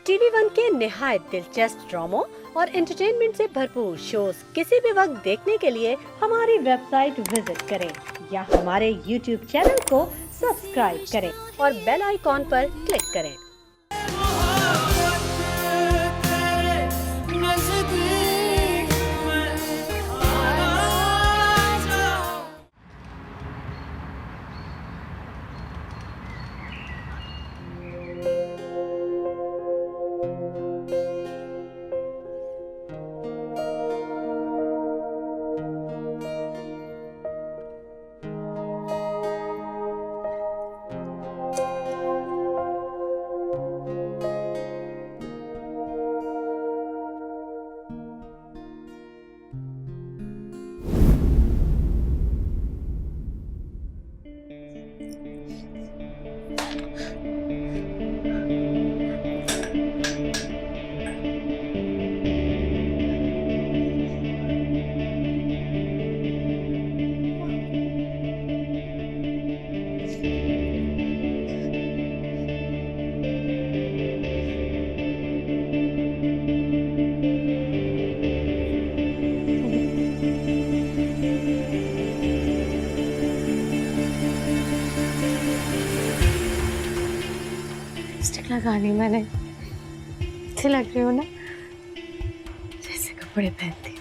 TV one के निहायत दिलचस्प ड्रामों और एंटरटेनमेंट से भरपूर शोज किसी भी वक्त देखने के लिए हमारी वेबसाइट विजिट करें या हमारे यूट्यूब चैनल को सब्सक्राइब करें और बेल आइकॉन पर क्लिक करें। लगा ली मैंने, अच्छी लग रही हूँ ना, जैसे कपड़े पहनती।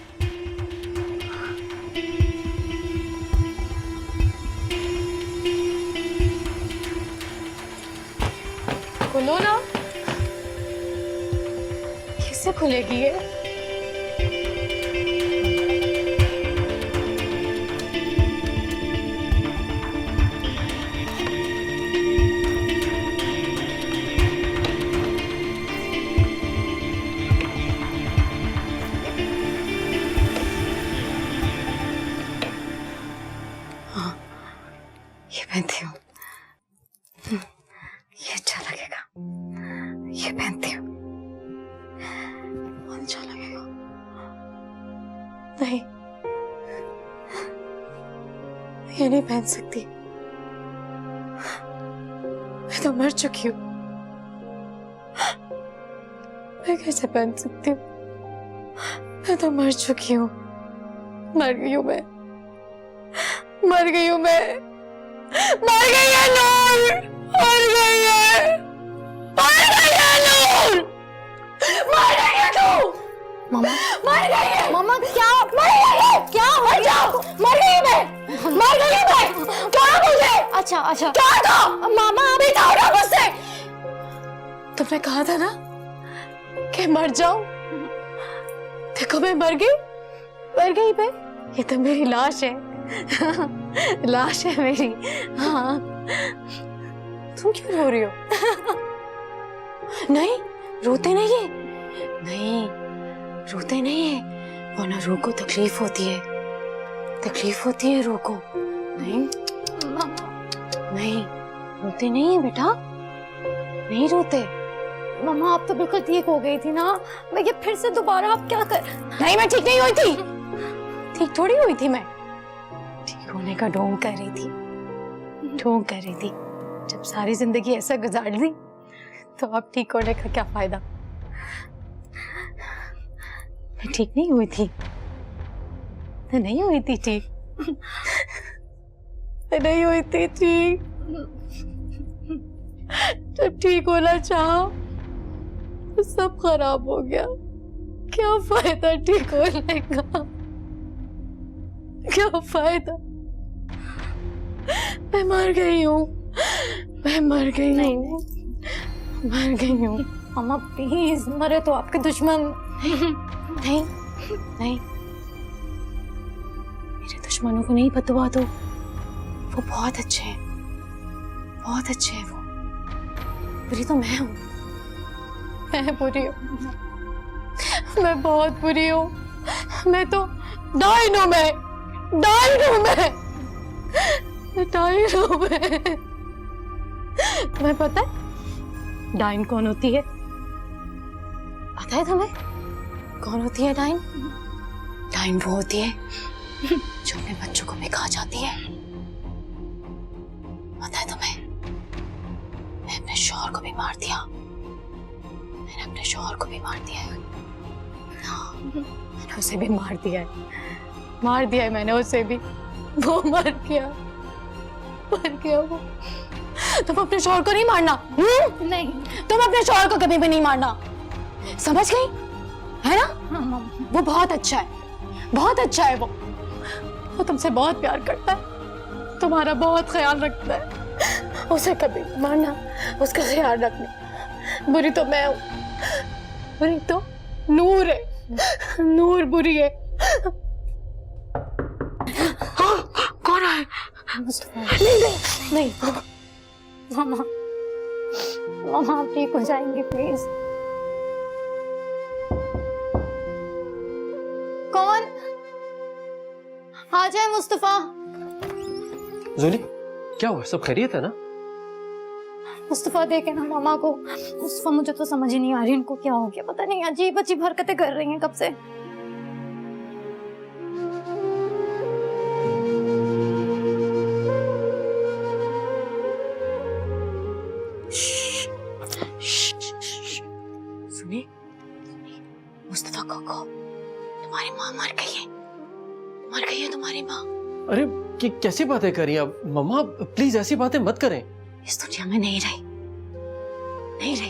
खोलो ना, कैसे खुलेगी ये? ये पहनती हूँ, ये अच्छा लगेगा, ये पहनती हूँ, अच्छा लगेगा। नहीं, ये नहीं पहन सकती, मैं तो मर चुकी हूँ, मैं कैसे पहन सकती हूँ? मैं तो मर चुकी हूँ, मर गई हूँ मैं, मर गई हूँ मैं, मर गई है नूर, मर गई है, मर गई है नूर, मर गई है तू, मामा, मर गई है, मामा क्या, मर गई है, क्या मर जाओ, मर गई मैं, मर गई मैं, क्या मुझे, अच्छा अच्छा क्या था, मामा अभी था ना मुझसे, तुमने कहा था ना कि मर जाओ, देखो मैं मर गई मैं, ये तो मेरी लाश है, लाश है मेरी। हाँ, तुम क्यों रो रही हो? नहीं, रोते नहीं है, नहीं, रोते नहीं है, वरना रू को तकलीफ होती है रू को। नहीं, नहीं, रोते नहीं है बेटा, नहीं रोते। मामा आप तो बिल्कुल ठीक हो गई थी ना, मैं ये फिर से दोबारा आप क्या कर? नहीं, मैं ठीक नहीं हुई थी, ठीक थोड़ी हुई थी मैं, ठीक होने का ढोंग कर रही थी, जब सारी जिंदगी ऐसा गुजार दी तो अब ठीक होने का क्या फायदा? मैं ठीक नहीं हुई थी, मैं नहीं हुई थी ठीक, मैं नहीं हुई थी ठीक, जब ठीक होना चाहा तो सब खराब हो गया, क्या फायदा ठीक होने का, क्या फायदा? मैं मर गई हूँ, मर गई हूँ। मामा प्लीज, मरे तो आपके दुश्मन। नहीं, मेरे दुश्मनों को नहीं बददुआ दो, वो बहुत अच्छे हैं, वो। बुरी तो मैं हूँ, मैं बुरी हूँ, मैं बहुत बुरी हूँ, मैं तो डाइन हूँ, तुम्हें पता है डाइन कौन होती है? पता है तुम्हें कौन होती है डाइन? डाइन वो होती है जो अपने बच्चों को भी खा जाती है। पता है तुम्हें, मैं अपने शौहर को भी मार दिया, मैंने अपने शौहर को भी मार दिया है। हाँ, मैंने उसे भी मार दिया है, मार दिया है मैंने उसे भी। वो मर गया वो। तुम अपने शौहर को नहीं मारना। नहीं। तुम अपने शौहर को कभी भी नहीं मारना, समझ गई है ना? हाँ मम्मा। वो बहुत अच्छा है, बहुत अच्छा है। वो तुमसे बहुत प्यार करता है, तुम्हारा बहुत ख्याल रखता है। उसे कभी नहीं मारना, उसका ख्याल रखना। बुरी तो मैं हूँ, बुरी तो नूर है, नूर बुरी है। हाँ, कौन है? नहीं। मम्मा, मम्मा आप ठीक हो जाएंगे प्लीज। कौन? आ जाए मुस्तफा। जोली, क्या हुआ? सब खैरियत है ना? मुस्तफा देखे ना मामा को। मुस्तफा मुझे तो समझ ही नहीं आ रही इनको क्या हो गया, पता नहीं अजीब अजीब हरकतें कर रही हैं कब से। सुनिए, मुस्तफा को तुम्हारी माँ मर गई है तुम्हारी माँ। अरे कैसी बातें कर रही हैं आप? मम्मा प्लीज ऐसी बातें मत करें। इस दुनिया में नहीं रही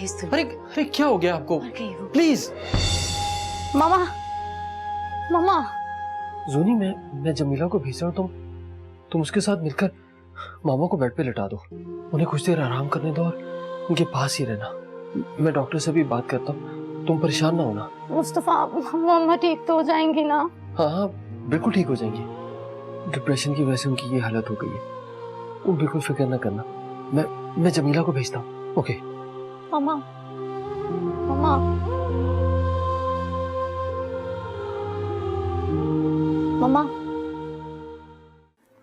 इस दुनिया। अरे क्या हो गया आपको? मर गई वो। प्लीज। मामा, मामा। जोनी, मैं जमीला को भेज रहा हूँ, तुम उसके साथ मिलकर मामा को बेड पे लिटा दो, उन्हें कुछ देर आराम करने दो और उनके पास ही रहना। मैं डॉक्टर से भी बात करता हूँ, तुम परेशान ना होना। मुस्तफा मम्मा ठीक तो हो जाएंगी ना? हाँ, बिल्कुल ठीक हो जाएंगी। डिप्रेशन की वजह से उनकी ये हालत हो गई है, तुम बिल्कुल फिक्र ना करना। मैं जमीला को भेजता हूँ। ओके मामा, मामा, मामा।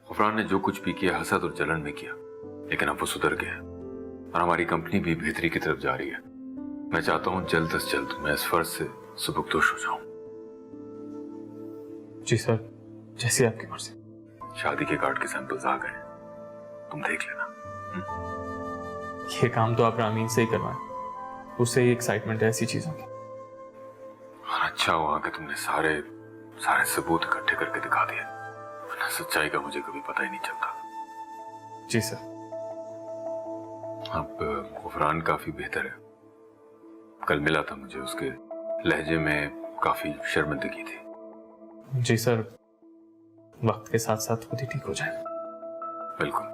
गफरान ने जो कुछ भी किया हसद और जलन में किया, लेकिन अब वो सुधर गया और हमारी कंपनी भी बेहतरी की तरफ जा रही है। मैं चाहता हूँ जल्द से जल्द मैं इस फर्ज से सुबुकदोश हो जाऊं। जी सर, जैसे आपकी मर्जी। शादी के कार्ड के सैंपल्स आ गए, तुम देख लेना। ये काम तो आप रामीन से ही करवाएं, उससे ही एक्साइटमेंट है ऐसी चीजों की। और अच्छा हुआ कि तुमने सारे सबूत इकट्ठे करके दिखा दिए, वरना सच्चाई का मुझे कभी पता ही नहीं चलता। जी सर। अब गफरान काफी बेहतर है। कल मिला था मुझे, उसके लहजे में काफी शर्मिंदगी थी। जी सर, वक्त के साथ साथ खुद ही ठीक हो जाएगा। बिल्कुल।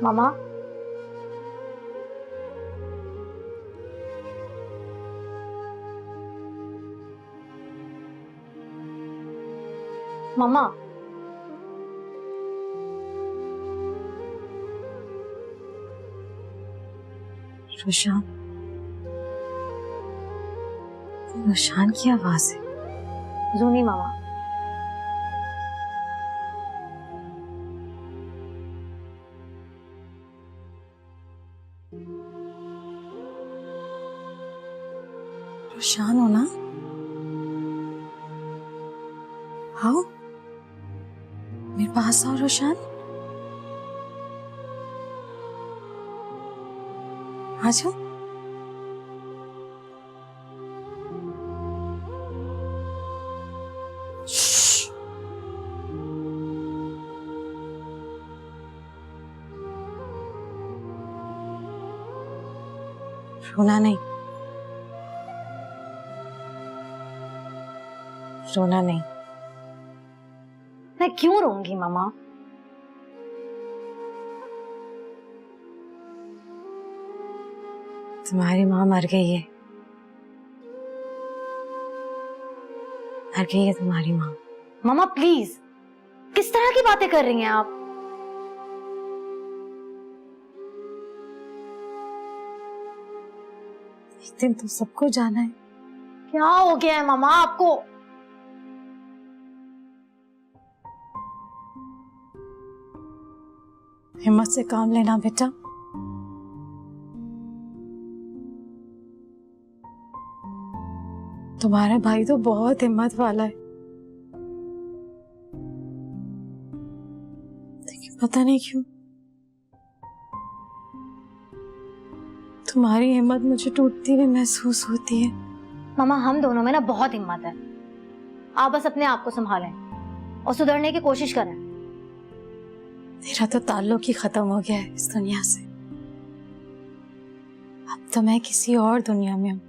मामा, मामा। रोशान, रोशान की आवाज है। जूनी मामा। रोशान हो ना? आओ मेरे पास आओ रोशान, आ जाओ। श्श्श। रोना नहीं, रोना नहीं। मैं क्यों रोऊंगी मामा? तुम्हारी माँ मर गई है, मर गई है तुम्हारी माँ। मामा प्लीज, किस तरह की बातें कर रही हैं आप? एक दिन तो सबको जाना है। क्या हो गया है मामा आपको? हिम्मत से काम लेना बेटा। तुम्हारा भाई तो बहुत हिम्मत वाला है, लेकिन पता नहीं क्यों तुम्हारी हिम्मत मुझे टूटती हुई महसूस होती है। मामा हम दोनों में ना बहुत हिम्मत है, आप बस अपने आप को संभालें और सुधरने की कोशिश करें। तेरा तो ताल्लुक ही खत्म हो गया है इस दुनिया से। अब तो मैं किसी और दुनिया में हूँ।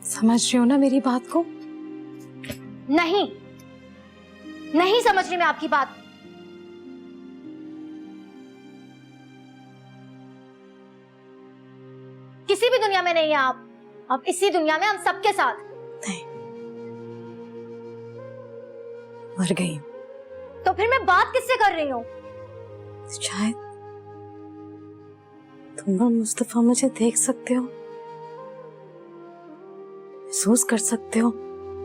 समझ रही हो ना मेरी बात को? नहीं, नहीं समझ रही मैं आपकी बात। किसी भी दुनिया में नहीं है आप इसी दुनिया में हम सबके साथ। नहीं, मर गई हूँ। तो फिर मैं बात किससे कर रही हूँ? शायद तुम और मुस्तफा मुझे देख सकते हो, महसूस कर सकते हो।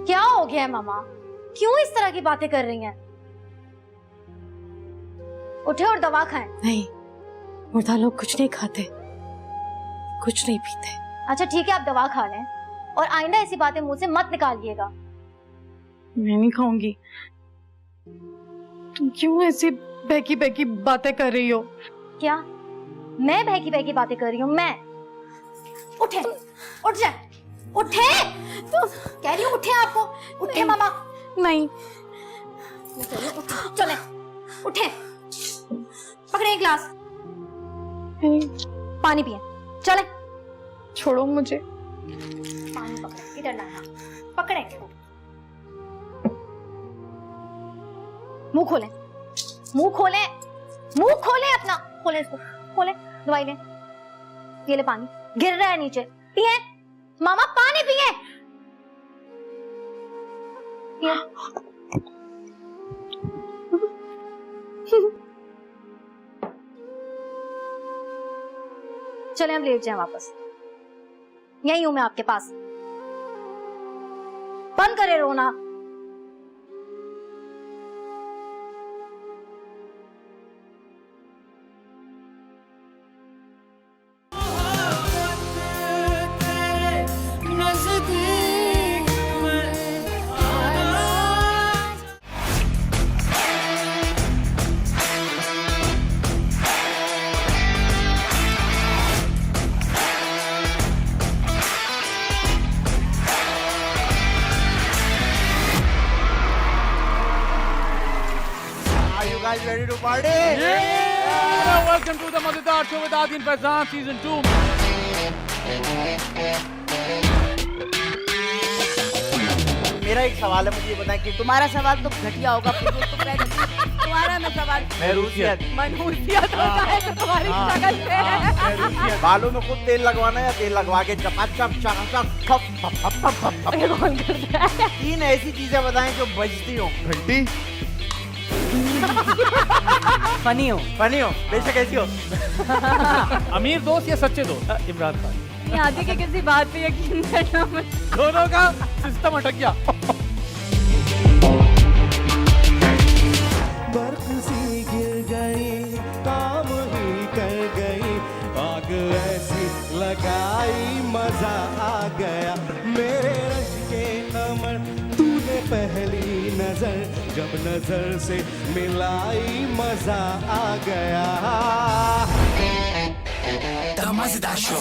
क्या हो गया है मामा? क्यों इस तरह की बातें कर रही हैं? उठे और दवा खाएं। नहीं, मुर्दा लोग कुछ नहीं खाते, कुछ नहीं पीते। अच्छा ठीक है, आप दवा खा लें और आइंदा ऐसी बातें मुंह से मत निकालिएगा। मैं नहीं खाऊंगी। तुम क्यों ऐसी बहकी बहकी बातें कर रही हो? क्या मैं बहकी बहकी बातें कर रही हूँ? मैं उठे, उठ जाए, उठे तो कह रही हूँ, उठे आपको, उठे मामा। नहीं, चले उठे, पकड़े एक गिलास नहीं, पानी पिए, चले। छोड़ो मुझे। पानी पकड़े, इधर लाना, पकड़े। मुंह खोले, मुंह खोले, मुंह खोले अपना, खोले इसको, खोले, दवाई ले, ये ले पानी, गिर रहा है नीचे, पिए मामा, पानी पिए, पिए। चले हम लेट जाएं वापस, यही हूं मैं आपके पास। बंद करे रोना। Guys ready to party? Yeah! Welcome to the Madhudar Show with Adin Faizan Season 2. मेरा एक सवाल है, मुझे ये बताएं कि तुम्हारा सवाल तो घटिया होगा, तुम्हारा मैं सवाल मनहूसियत होता है तो तुम्हारी शक्ल से। बालों में खुद तेल लगवाना या तेल लगवा के चपाचप चकाचक 3 ऐसी चीजें बताएं जो बजती हो। घंटी। फनी हो बेशक ऐसी हो। अमीर दोस्त या सच्चे दोस्त? इमरान खान। आदि के किसी बात पे यकीन करना मत। दोनों का सिस्टम अटक गया। बर्फ सी गिर गई, काम ही कर गई, आग ऐसी लगाई, मजा आ गया। मेरे रश के नमन तूने पहली नजर जब नजर से मिलाई, मजा आ गया। द मजेदार शो।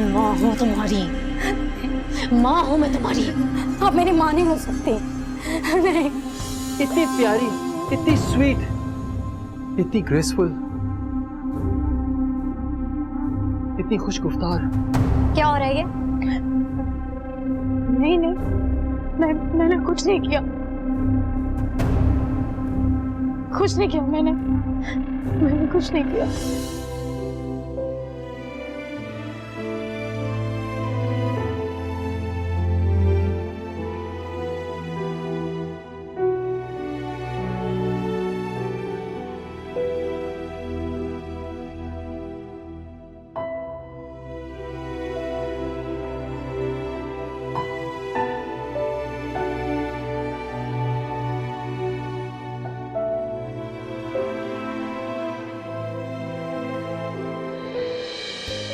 माँ हूँ तुम्हारी, माँ हूँ मैं तुम्हारी। आप मेरी माँ नहीं हो सकती। नहीं। इतनी प्यारी, इतनी स्वीट, इतनी ग्रेसफुल, इतनी खुशगुफ्तार। क्या हो रहा है ये? नहीं नहीं, मैंने कुछ नहीं किया, कुछ नहीं किया मैंने कुछ नहीं किया।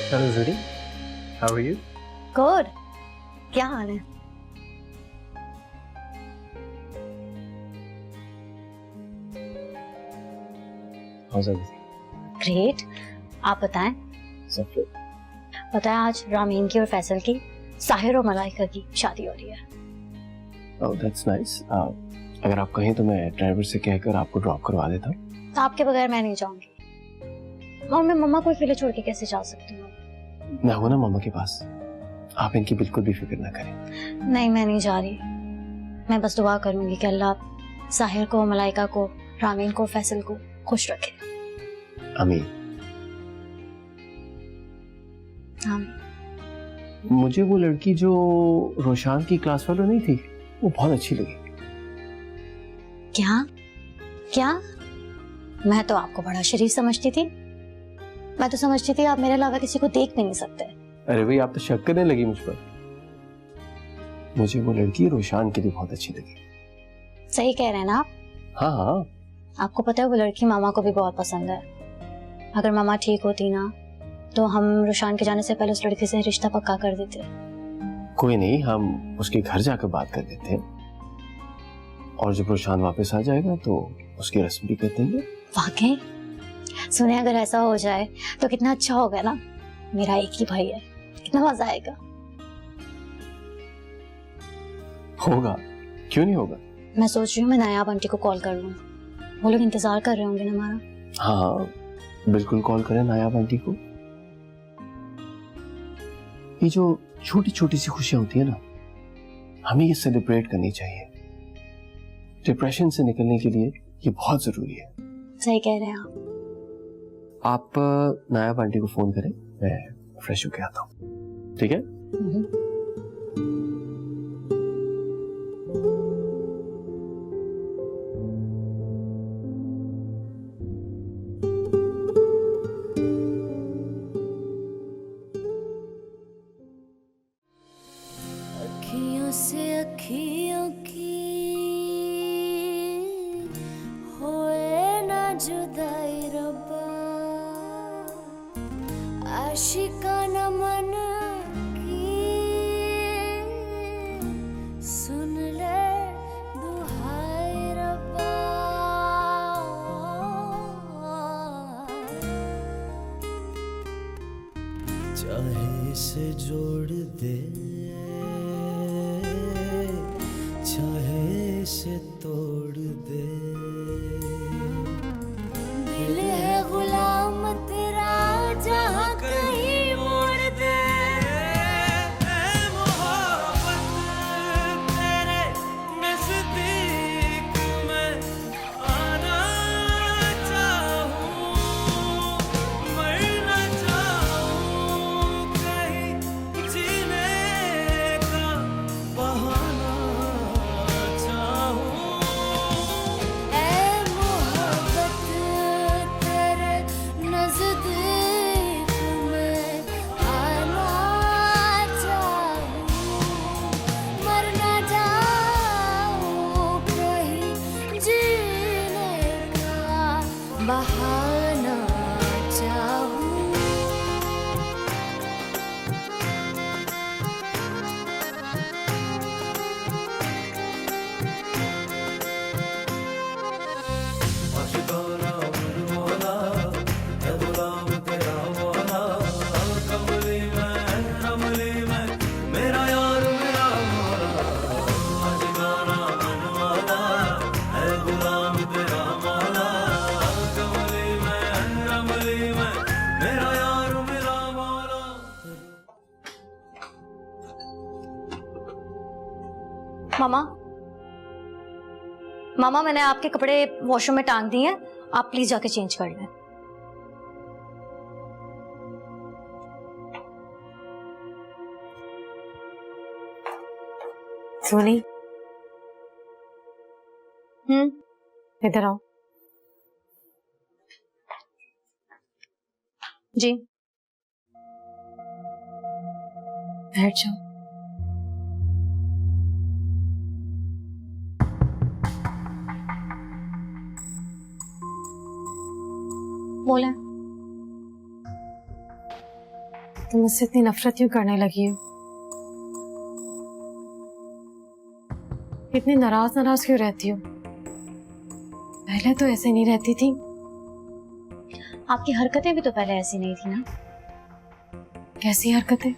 Hello Judy, how are you? Good. क्या हाल है? How's everything? ग्रेट। आप बताएं। सब good. पता है आज रामीन की और फैसल की, साहिर और मलाइका की शादी हो रही है। Oh, that's nice. अगर आप कहें तो मैं ड्राइवर से कहकर आपको ड्रॉप करवा देता हूँ। तो आपके बगैर मैं नहीं जाऊंगी। और मैं मम्मा को अकेले छोड़ के कैसे जा सकती हूँ? मैं हूं ना मम्मा के पास, आप इनकी बिल्कुल भी फिक्र ना करें। नहीं, मैं नहीं जा रही। मैं बस दुआ करूंगी कि अल्लाह साहिर को, मलाइका को, रामीन को, फैसल को खुश रखे। आमीन। आमीन। मुझे वो लड़की जो रोशान की क्लास फेलो नहीं थी, वो बहुत अच्छी लगी। क्या? क्या? मैं तो आपको बड़ा शरीफ समझती थी। मैं तो समझती थी आप मेरे अलावा किसी को देख भी नहीं सकते। अरे भाई, आप तो शक करने लगी मुझ पर। मुझे वो लड़की रोशान के लिए बहुत अच्छी लगी। सही कह रहे हैं ना आप? हाँ हाँ। आपको पता है वो लड़की मामा को भी बहुत पसंद है। अगर मामा ठीक होती ना तो हम रोशान के जाने से पहले उस लड़की से रिश्ता पक्का कर देते। कोई नहीं, हम उसके घर जाकर बात कर देते हैं, और जब रोशान वापस आ जाएगा तो उसकी रस्म भी कर देंगे। वाकई? सुने, अगर ऐसा हो जाए तो कितना अच्छा होगा ना। मेरा एक ही भाई है, कितना मजा आएगा। होगा, क्यों नहीं होगा। मैं सोच रही हूँ मैं नायाब आंटी को कॉल कर लूँ। वो लोग इंतजार कर रहे होंगे ना हमारा। हाँ बिल्कुल, कॉल करें नायाब आंटी को। ये जो छोटी छोटी सी खुशियां होती है ना, हमें ये सेलिब्रेट करनी चाहिए। डिप्रेशन से निकलने के लिए ये बहुत जरूरी है। सही कह रहे हैं आप। आप नायाब आंटी को फोन करें, मैं फ्रेश होके आता हूँ, ठीक है? अखियों से अखियों की होए ना जुदाई रब्बा, आशिकाना मन की सुन ले दुहाई रब्बा। चाहे इसे जोड़ दे, चाहे इसे तोड़ दे, दिल है गुलाम तेरा जहाँ कहीं मोड़ दे। मोहब्बत तेरे नजदीक मैं आना चाहूं, मरना चाहूं, कहीं जीने मामा, मामा मैंने आपके कपड़े वॉशरूम में टांग दिए हैं, आप प्लीज जाके चेंज कर लें। सोनी, इधर आओ। जी बैठ जाओ। बोले। तुम मुझसे इतनी नफरत क्यों करने लगी हो? इतनी नाराज नाराज क्यों रहती हो? पहले तो ऐसे नहीं रहती थी। आपकी हरकतें भी तो पहले ऐसी नहीं थी ना। कैसी हरकतें?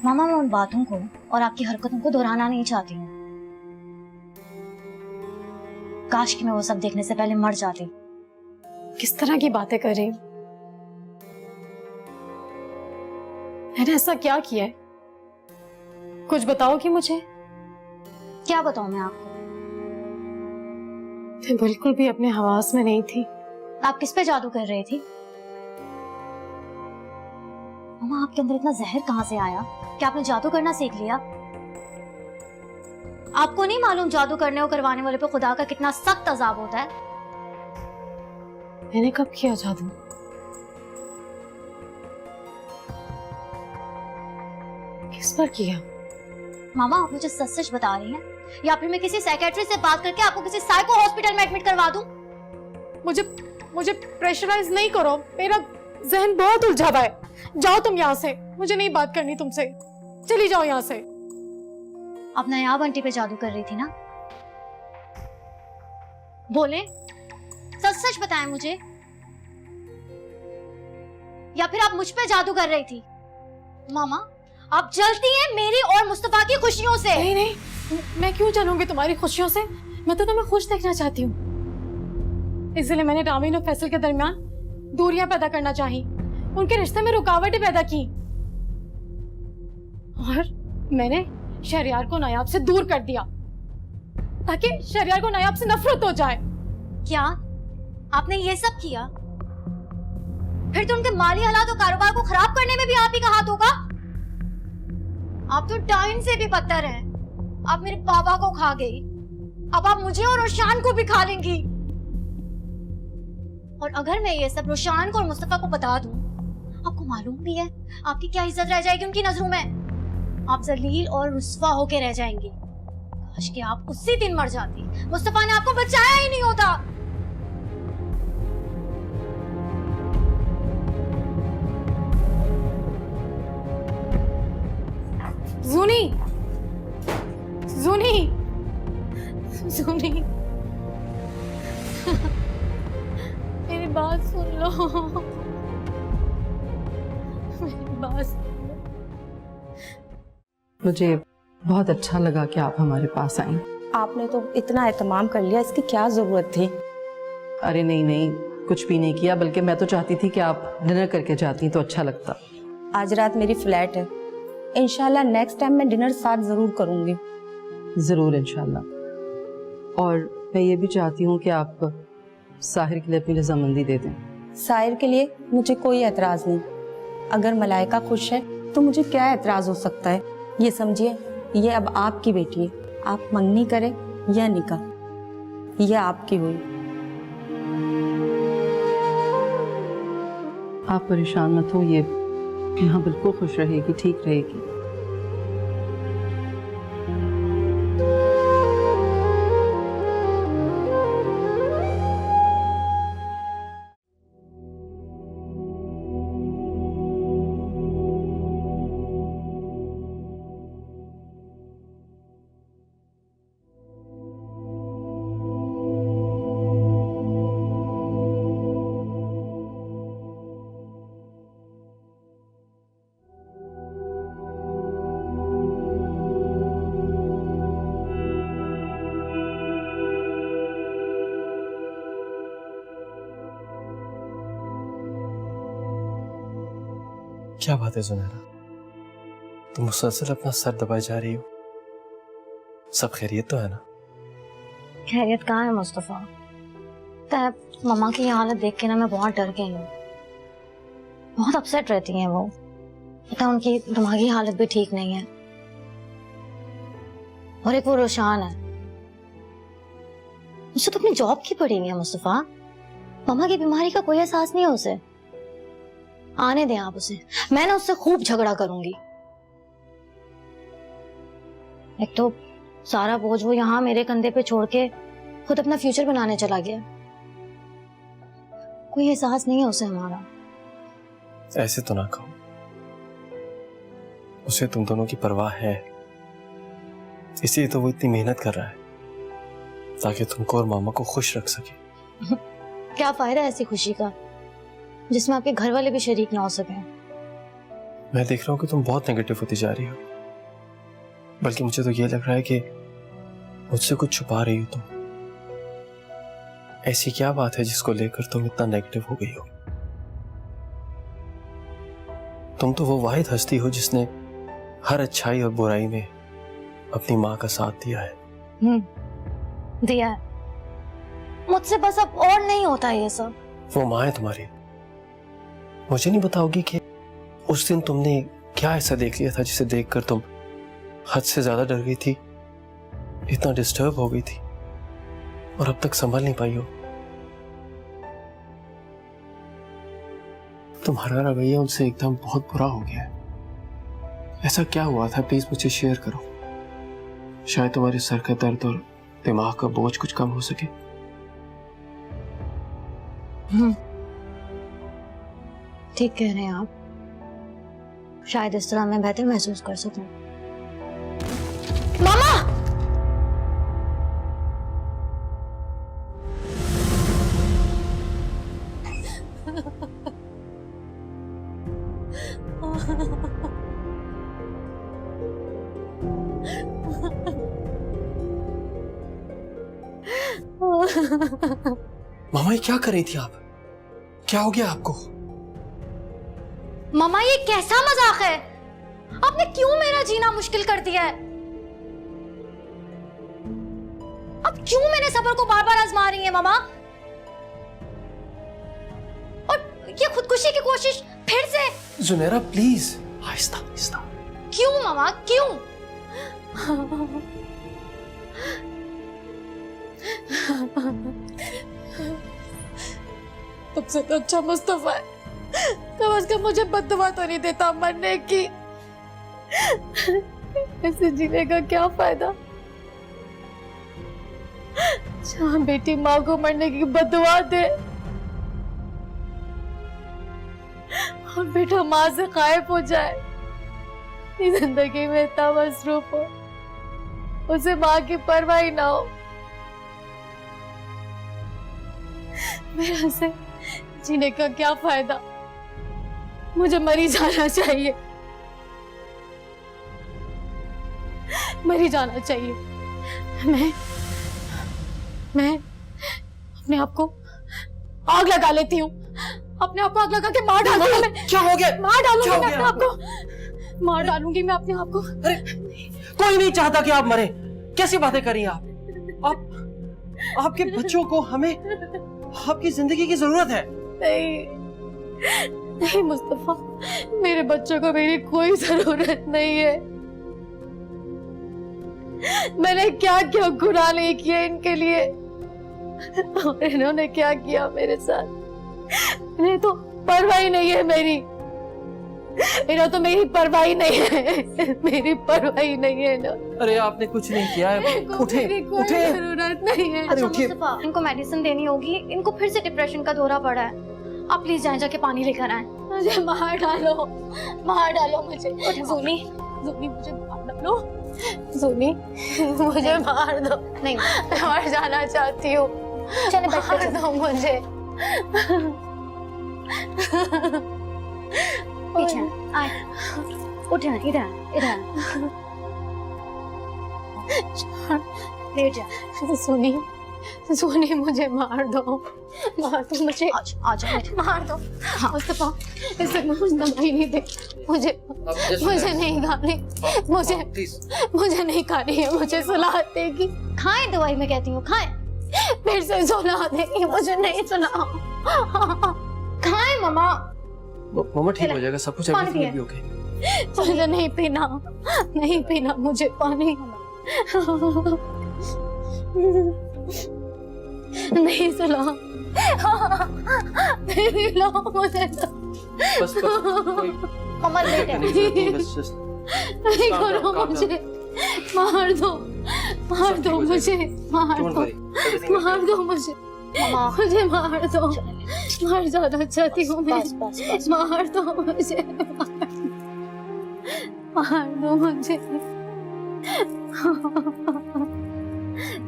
मामा मैं उन बातों को और आपकी हरकतों को दोहराना नहीं चाहती हूँ। काश कि मैं वो सब देखने से पहले मर जाती। किस तरह की बातें कर रही हो? मैंने ऐसा क्या किया है? कुछ बताओगी मुझे? क्या बताऊं मैं आपको? मैं बिल्कुल भी अपने हवास में नहीं थी। आप किस पे जादू कर रही थी? मामा आपके अंदर इतना जहर कहां से आया कि आपने जादू करना सीख लिया? आपको नहीं मालूम जादू करने और करवाने वाले पे खुदा का कितना सख्त अजाब होता है? मैंने कब किया जादू? किस पर किया? मामा आप मुझे सच सच बता रही हैं या फिर मैं किसी साइकियाट्रिस्ट से बात करके आपको किसी साइको हॉस्पिटल में एडमिट करवा दूं? मुझे प्रेशराइज नहीं करो। मेरा जहन बहुत उलझा हुआ है। जाओ तुम यहाँ से। मुझे नहीं बात करनी तुमसे। चली जाओ यहाँ से। आप नया बंटी पे जादू कर रही थी ना? बोले, सच सच बताएं मुझे। या फिर आप मुझ पे जादू कर रही थी? मामा आप जलती हैं मेरी और मुस्तफा की खुशियों से। नहीं नहीं, मैं क्यों जलूंगी तुम्हारी खुशियों से? मैं तो तुम्हें खुश देखना चाहती हूँ। इसलिए मैंने रामीन और फैसल के दरमियान दूरियां पैदा करना चाही, उनके रिश्ते में रुकावटें पैदा की, और मैंने शहरयार को नायाब से दूर कर दिया ताकि शहरयार को नायाब से नफरत हो जाए। क्या आपने ये सब किया? फिर तो उनके माली हालात और कारोबार को खराब करने में भी आप ही का हाथ होगा। आप तो टाइम से भी बदतर हैं। आप मेरे पापा को खा गई, अब आप मुझे और रोशान को भी खा लेंगी। और अगर मैं ये सब रोशान को और मुस्तफा को बता दूं, आपको मालूम भी है आपकी क्या इज्जत रह जाएगी उनकी नजरों में। आप जलील और रुस्वा होके रह जाएंगी। काश कि आप उसी दिन मर जाती, मुस्तफा ने आपको बचाया ही नहीं होता। जूनी, जूनी, जूनी, मेरी बात सुन लो। मेरी बात सुन लो। मुझे बहुत अच्छा लगा कि आप हमारे पास आई। आपने तो इतना एहतमाम कर लिया, इसकी क्या जरूरत थी? अरे नहीं नहीं, कुछ भी नहीं किया, बल्कि मैं तो चाहती थी कि आप डिनर करके जाती तो अच्छा लगता। आज रात मेरी फ्लैट है, इंशाल्लाह नेक्स्ट टाइम मैं डिनर साथ जरूर करूंगी। ज़रूर इंशाल्लाह। और मैं ये भी चाहती हूँ कि आप साहिर के लिए अपनी रजामंदी दे दें। साहिर के लिए मुझे कोई एतराज नहीं। अगर मलाइका खुश है तो मुझे क्या एतराज हो सकता है? ये समझिए, ये अब आपकी बेटी है। आप मंगनी करें या निकाह, यह आपकी हुई। आप परेशान मत हो, ये यहाँ बिल्कुल खुश रहेगी, ठीक रहेगी। क्या बात है सुनहरा, तुम मुसलसल अपना सर दबाए जा रही हो? सब खैरियत तो है ना? खैरियत कहाँ है मुस्तफा? पता मम्मा की ये हालत देख के ना मैं बहुत डर गई हूँ। बहुत अपसेट रहती हैं वो। पता है उनकी दिमागी हालत भी ठीक नहीं है। और एक वो रोशान है, उसे तो अपनी जॉब की पड़ी नहीं है मुस्तफा। मम्मा की बीमारी का कोई एहसास नहीं है उसे। आने दें आप उसे, मैं ना उससे खूब झगड़ा करूंगी। एक तो सारा बोझ वो यहाँ मेरे कंधे पे छोड़ के खुद अपना फ्यूचर बनाने चला गया। कोई एहसास नहीं है उसे हमारा। ऐसे तो ना कहो, उसे तुम दोनों की परवाह है, इसलिए तो वो इतनी मेहनत कर रहा है ताकि तुमको और मामा को खुश रख सके। क्या फायदा ऐसी खुशी का जिसमें आपके घर वाले भी शरीक ना हो सके। मैं देख रहा हूँ कि तुम बहुत नेगेटिव होती जा रही हो, बल्कि मुझे तो ये लग रहा है कि मुझसे कुछ छुपा रही हो तुम। ऐसी क्या बात है जिसको लेकर तुम इतना नेगेटिव हो गई हो? तुम तो वो वाहिद हस्ती हो जिसने हर अच्छाई और बुराई में अपनी माँ का साथ दिया है। दिया है। मुझसे बस अब और नहीं होता ये सब। वो माँ है तुम्हारी। मुझे नहीं बताओगी कि उस दिन तुमने क्या ऐसा देख लिया था जिसे देखकर तुम हद से ज्यादा डर गई थी, इतना डिस्टर्ब हो गई थी और अब तक संभल नहीं पाई हो? तुम्हारा रवैया उनसे एकदम बहुत बुरा हो गया है। ऐसा क्या हुआ था, प्लीज मुझे शेयर करो। शायद तुम्हारे सर का दर्द और दिमाग का बोझ कुछ कम हो सके। ठीक कह रहे हैं आप। शायद इस तरह मैं बेहतर महसूस कर सकूं। मामा! मामा ये क्या कर रही थी आप? क्या हो गया आपको? मामा ये कैसा मजाक है? आपने क्यों मेरा जीना मुश्किल कर दिया है? अब क्यों मेरे सब्र को बार बार आजमा रही हैं मामा? और ये खुदकुशी की कोशिश फिर से? जुनैरा प्लीज आहिस्ता आहिस्ता। क्यों मामा क्यों? तुमसे तो अच्छा मुस्तफा है, कम से कम मुझे बददुआ तो नहीं देता मरने की। ऐसे जीने का क्या फायदा जहाँ बेटी माँ को मरने की बददुआ दे और बेटा माँ से गायब हो जाए। इस जिंदगी में इतना मसरूफ हो, उसे माँ की परवाह ही ना हो। मेरा से जीने का क्या फायदा? मुझे मरी जाना चाहिए, मरी जाना चाहिए। मैं अपने आप को आग लगा लेती हूँ, अपने आप को आग लगा के मार डालूंगी मैं। क्या हो गया? मार डालूंगी मैं अपने आप को, मार डालूंगी मैं अपने आप को। अरे कोई नहीं चाहता कि आप मरे। कैसी बातें कर रही हैं आप? आपके बच्चों को हमें आपकी जिंदगी की जरूरत है। नहीं मुस्तफा, मेरे बच्चों को मेरी कोई जरूरत नहीं है। मैंने क्या क्या गुनाह नहीं किए इनके लिए, और इन्होंने क्या किया मेरे साथ। इन्हें तो परवाह ही नहीं है मेरी, इन्हें तो मेरी परवाह ही नहीं है, मेरी परवाह ही नहीं है ना। अरे आपने कुछ नहीं किया है। उठे उठे। जरूरत नहीं है। अच्छा मुस्तफा, इनको मेडिसिन देनी होगी, इनको फिर से डिप्रेशन का दौरा पड़ा है। आप प्लीज जाके पानी लेकर आए। मुझे मार डालो मुझे। सोनी मुझे मार डालो, सोनी मुझे मार दो। नहीं मैं मर जाना चाहती हूँ, चले बेड पे मार दो मुझे। पीछे आए, उठे इधर लेट जा। सोनी सोनी मुझे मार दो मुझे, आजा मार दो। मुस्तफा इसे दवाई नहीं दे, मुझे नहीं खानी, मुझे नहीं खानी है, मुझे सुला देगी। खाएं दवाई, मैं कहती हूँ खाएं। फिर से सुला देगी, मुझे नहीं सुना। खाएं मम्मा। मामा ठीक हो जाएगा, सब कुछ पानी everything will be okay। मुझे नहीं पीना मुझे पानी। नहीं सुना, नहीं लो मुझे। बस मम्मा लेट है। नहीं करो मुझे, मार दो मुझे, मार दो मुझे, मुझे मार दो, मर जाना चाहती हूँ मैं। बस। मार दो मुझे, मार दो मुझे,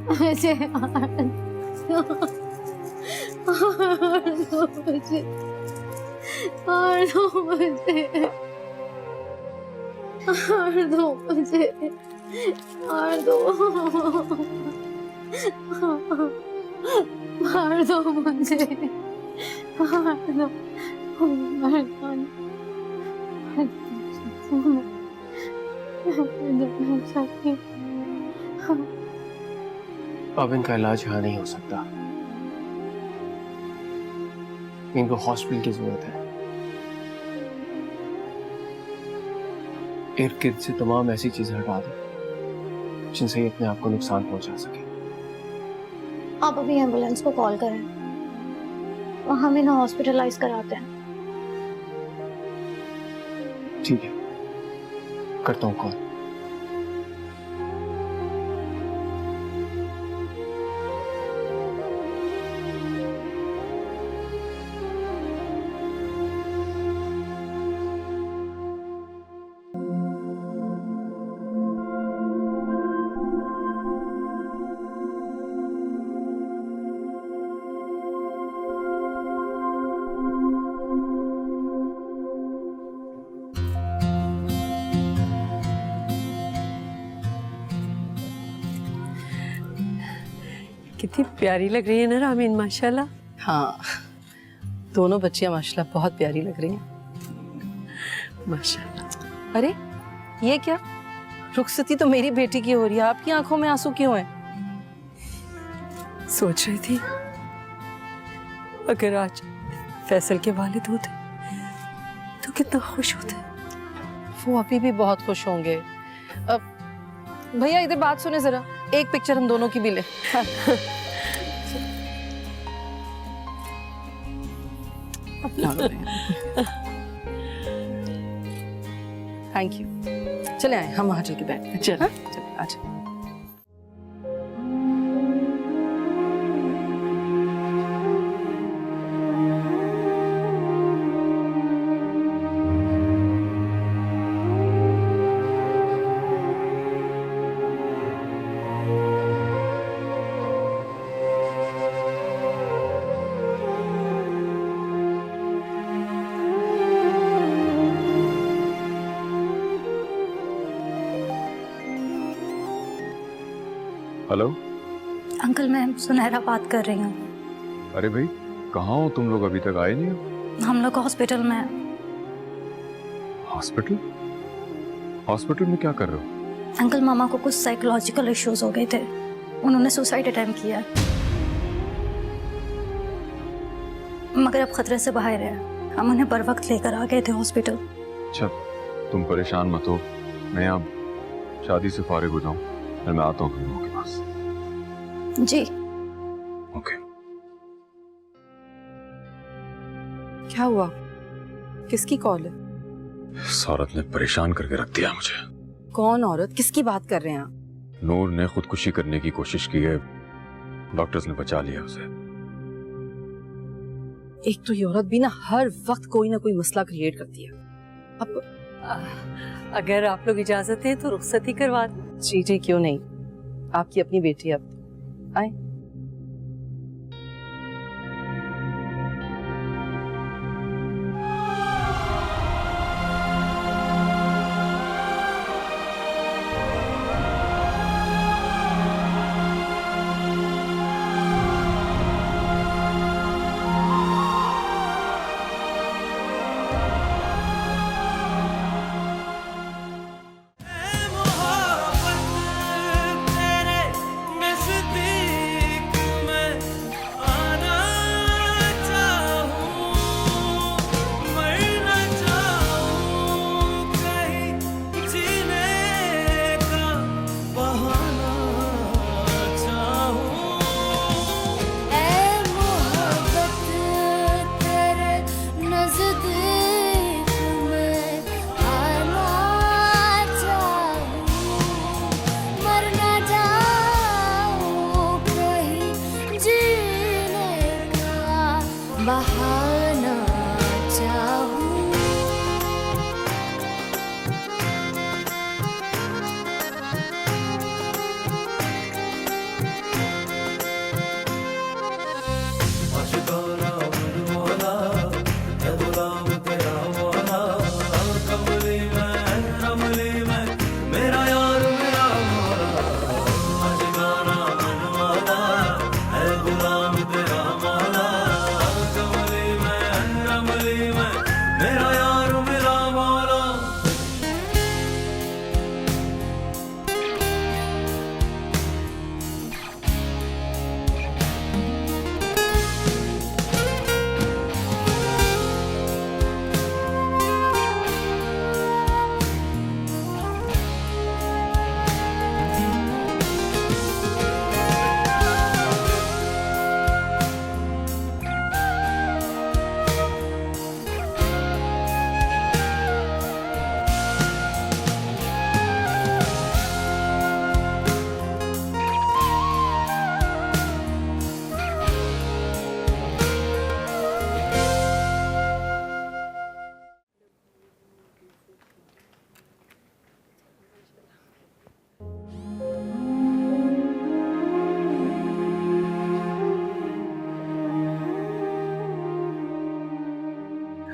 मुझे मार दो मुझे, मार दो मुझे, मार दो मुझे, मार दो, मार दो मुझे, मार दो, अब इनका इलाज यहाँ नहीं हो सकता, इनको हॉस्पिटल की जरूरत है। इर्द गिर्द से तमाम ऐसी चीजें हटा दो जिनसे ये अपने आप को नुकसान पहुंचा सके। आप अभी एम्बुलेंस को कॉल करें और हम इन्हें हॉस्पिटलाइज कराते हैं। ठीक है, करता हूँ कॉल। कितनी प्यारी लग रही है ना रामीन, माशाल्लाह। हाँ, दोनों बच्चियां माशाल्लाह बहुत प्यारी लग रही हैं, माशाल्लाह। अरे ये क्या, रुखसती तो मेरी बेटी की हो रही है, आपकी आंखों में आंसू क्यों हैं? सोच रही थी अगर आज फैसल के वालिद होते तो कितना खुश होते। वो अभी भी बहुत खुश होंगे। अब भैया इधर बात सुने जरा, एक पिक्चर हम दोनों की भी ले। Thank you. चले आए हम वहां चल के बैठते हैं। चल अच्छा। हेलो अंकल, मैं सुनहरा बात कर रही हूँ। अरे भाई, कहाँ हो तुम लोग? अभी तक आए नहीं हो? हम लोग हॉस्पिटल में हैं। हॉस्पिटल? हॉस्पिटल में क्या कर रहे हो? अंकल, मामा को कुछ साइकोलॉजिकल इश्यूज हो गए थे, उन्होंने सुसाइड अटेम्प्ट किया, मगर अब खतरे से बाहर है। हम उन्हें बर वक्त लेकर आ गए थे हॉस्पिटल। अच्छा, तुम परेशान मत हो, मैं अब शादी से फारिग हो जाऊं, फिर मैं आता हूँ तुम लोगों के पास। जी। ओके। क्या हुआ, किसकी कॉल है? इस औरत ने परेशान करके रख दिया मुझे। कौन औरत, किसकी बात कर रहे हैं आप? नूर ने खुदकुशी करने की कोशिश की है, डॉक्टर्स ने बचा लिया उसे। एक तो ये औरत भी ना हर वक्त कोई ना कोई मसला क्रिएट करती है। अब अगर आप लोग इजाजत है तो रुखसत ही करवा दें। जी जी, क्यों नहीं, आपकी अपनी बेटी, अब आए।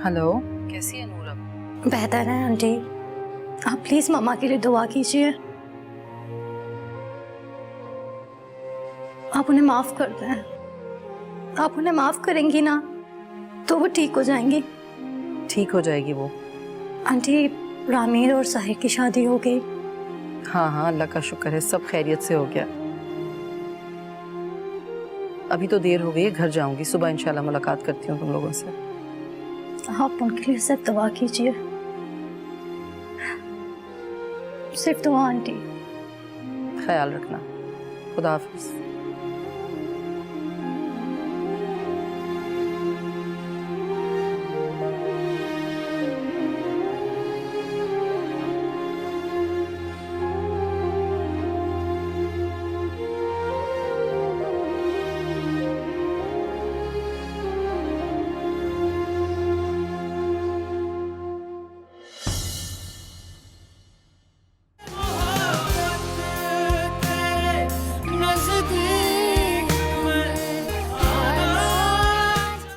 हेलो, कैसी है नूर अब? बेहतर है आंटी, आप प्लीज मामा के लिए दुआ कीजिए। आप उन्हें माफ कर दें। आप उन्हें माफ करेंगी ना तो वो ठीक हो जाएंगी। ठीक हो जाएगी वो। आंटी, रामीर और साहिर की शादी हो गई। हाँ हाँ, अल्लाह का शुक्र है, सब खैरियत से हो गया। अभी तो देर हो गई है, घर जाऊंगी, सुबह इंशाल्लाह मुलाकात करती हूँ तुम लोगों से। आप उनके लिए सिर्फ दुआ कीजिए, सिर्फ दुआ आंटी। ख्याल रखना। खुदा हाफिज।